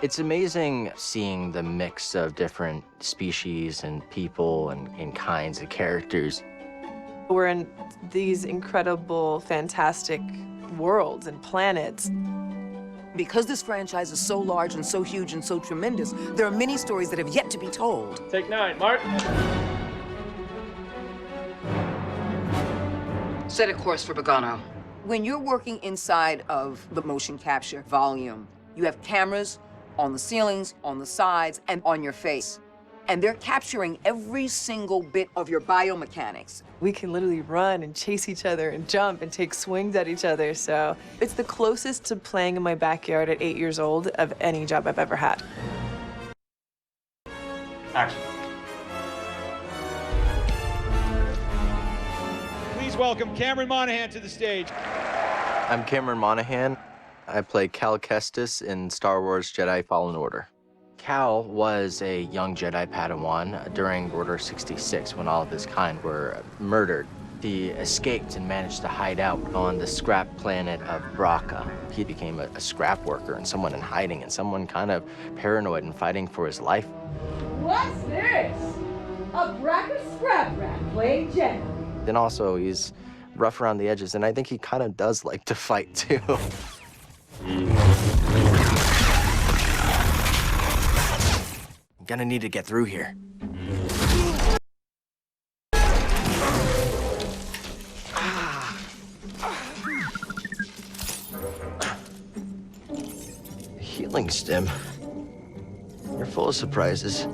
It's amazing seeing the mix of different species and people and kinds of characters. We're in these incredible, fantastic worlds and planets. Because this franchise is so large and so huge and so tremendous, there are many stories that have yet to be told. Take 9, Mark. Set a course for Bogano. When you're working inside of the motion capture volume, you have cameras on the ceilings, on the sides, and on your face. And they're capturing every single bit of your biomechanics. We can literally run and chase each other and jump and take swings at each other. So it's the closest to playing in my backyard at 8 years old of any job I've ever had. Action. Please welcome Cameron Monaghan to the stage. I'm Cameron Monaghan. I play Cal Kestis in Star Wars Jedi Fallen Order. Cal was a young Jedi Padawan during Order 66 when all of his kind were murdered. He escaped and managed to hide out on the scrap planet of Braca. He became a scrap worker and someone in hiding and someone kind of paranoid and fighting for his life. What's this? A Braca scrap rack playing Jedi. And also, he's rough around the edges, and I think he kind of does like to fight, too. I'm gonna need to get through here. Healing stim. You're full of surprises.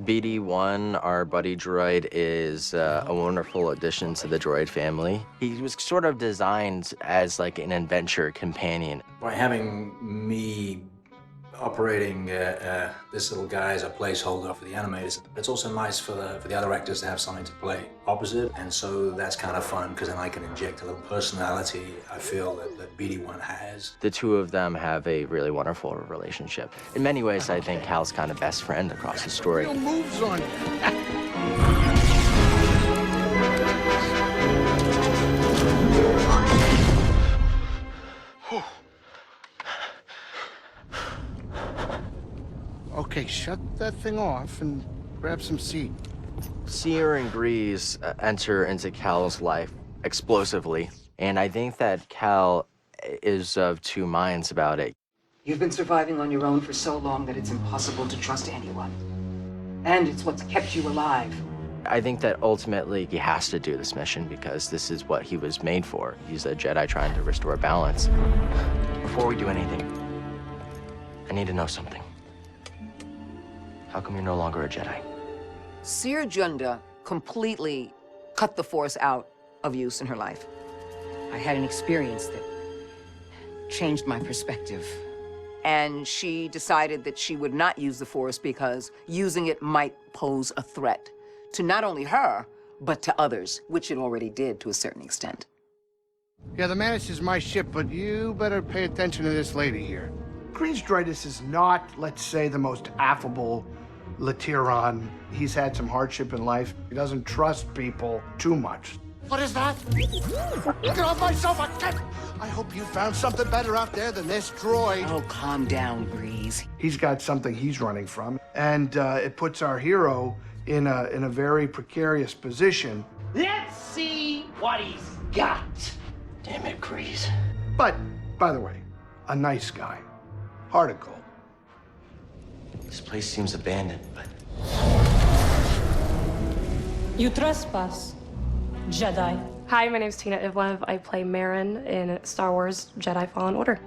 BD-1, our buddy droid, is a wonderful addition to the droid family. He was sort of designed as like an adventure companion. By having me operating this little guy as a placeholder for the animators, it's also nice for the other actors to have something to play opposite, and so that's kind of fun because then I can inject a little personality I feel that BD-1 has. The two of them have a really wonderful relationship. In many ways, I think Cal's kind of best friend across the story. Real moves on you. Okay, shut that thing off and grab some seat. Seer and Grease enter into Cal's life explosively, and I think that Cal is of two minds about it. You've been surviving on your own for so long that it's impossible to trust anyone. And it's what's kept you alive. I think that ultimately he has to do this mission because this is what he was made for. He's a Jedi trying to restore balance. Before we do anything, I need to know something. How come you're no longer a Jedi? Seer Junda completely cut the Force out of use in her life. I had an experience that changed my perspective. And she decided that she would not use the Force because using it might pose a threat to not only her, but to others, which it already did to a certain extent. Yeah, the Mantis is my ship, but you better pay attention to this lady here. Grease Dritus is not, let's say, the most affable Latiron. He's had some hardship in life. He doesn't trust people too much. What is that? Get off my sofa! I hope you found something better out there than this droid. Oh, calm down, Breeze. He's got something he's running from, and it puts our hero in a very precarious position. Let's see what he's got. Damn it, Grease. But, by the way, a nice guy. Heart of gold. This place seems abandoned, but... You trespass, Jedi. Hi, my name's Tina Ivlev. I play Marin in Star Wars Jedi Fallen Order.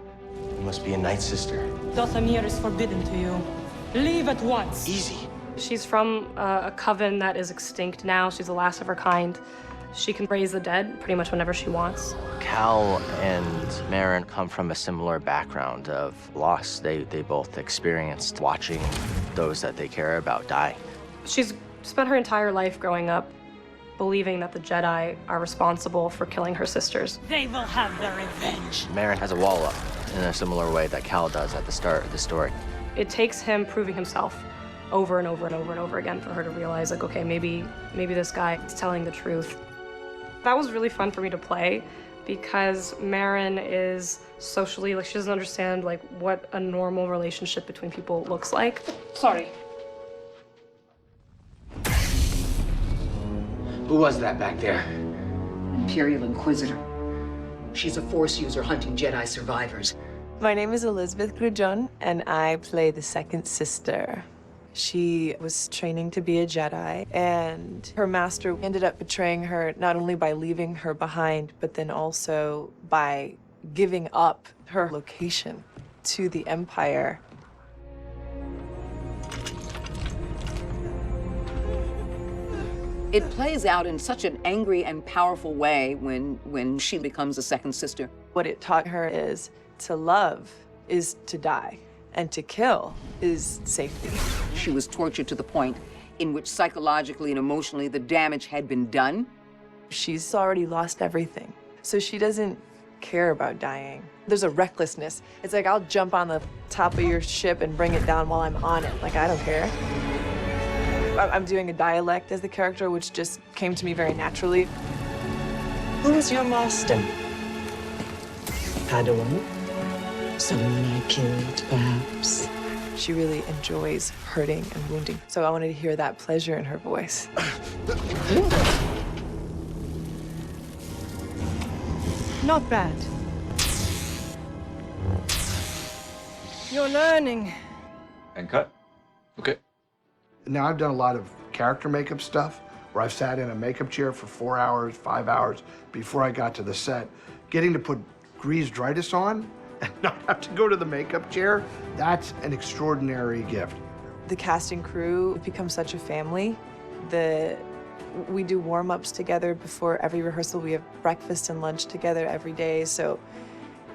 You must be a Night Sister. Dothamir is forbidden to you. Leave at once. Easy. She's from a coven that is extinct now. She's the last of her kind. She can raise the dead pretty much whenever she wants. Cal and Marin come from a similar background of loss. They both experienced watching those that they care about die. She's spent her entire life growing up believing that the Jedi are responsible for killing her sisters. They will have their revenge. Marin has a wall up in a similar way that Cal does at the start of the story. It takes him proving himself over and over and over and over again for her to realize, like, okay, maybe this guy is telling the truth. That was really fun for me to play. because Marin is socially, like, she doesn't understand, like, what a normal relationship between people looks like. Sorry. Who was that back there? Imperial Inquisitor. She's a Force user hunting Jedi survivors. My name is Elizabeth Grujon, and I play the second sister. She was training to be a Jedi, and her master ended up betraying her not only by leaving her behind, but then also by giving up her location to the Empire. It plays out in such an angry and powerful way when she becomes a second sister. What it taught her is to love is to die, and to kill is safety. She was tortured to the point in which psychologically and emotionally the damage had been done. She's already lost everything, so she doesn't care about dying. There's a recklessness. It's like, I'll jump on the top of your ship and bring it down while I'm on it. Like, I don't care. I'm doing a dialect as the character, which just came to me very naturally. Who was your master? Padawan? Someone I killed, perhaps? She really enjoys hurting and wounding, so I wanted to hear that pleasure in her voice. Not bad. You're learning. And cut. Okay. Now, I've done a lot of character makeup stuff where I've sat in a makeup chair for 4 hours, 5 hours before I got to the set. Getting to put greased dritus on and not have to go to the makeup chair, that's an extraordinary gift. The cast and crew become such a family. We do warm-ups together before every rehearsal. We have breakfast and lunch together every day, so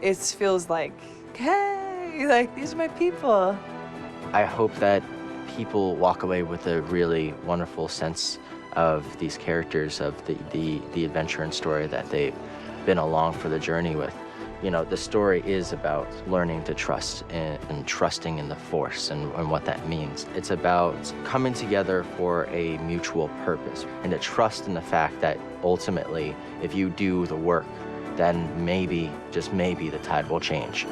it feels like, hey, like, these are my people. I hope that people walk away with a really wonderful sense of these characters, of the adventure and story that they've been along for the journey with. You know, the story is about learning to trust and trusting in the Force and what that means. It's about coming together for a mutual purpose and to trust in the fact that ultimately, if you do the work, then maybe, just maybe, the tide will change.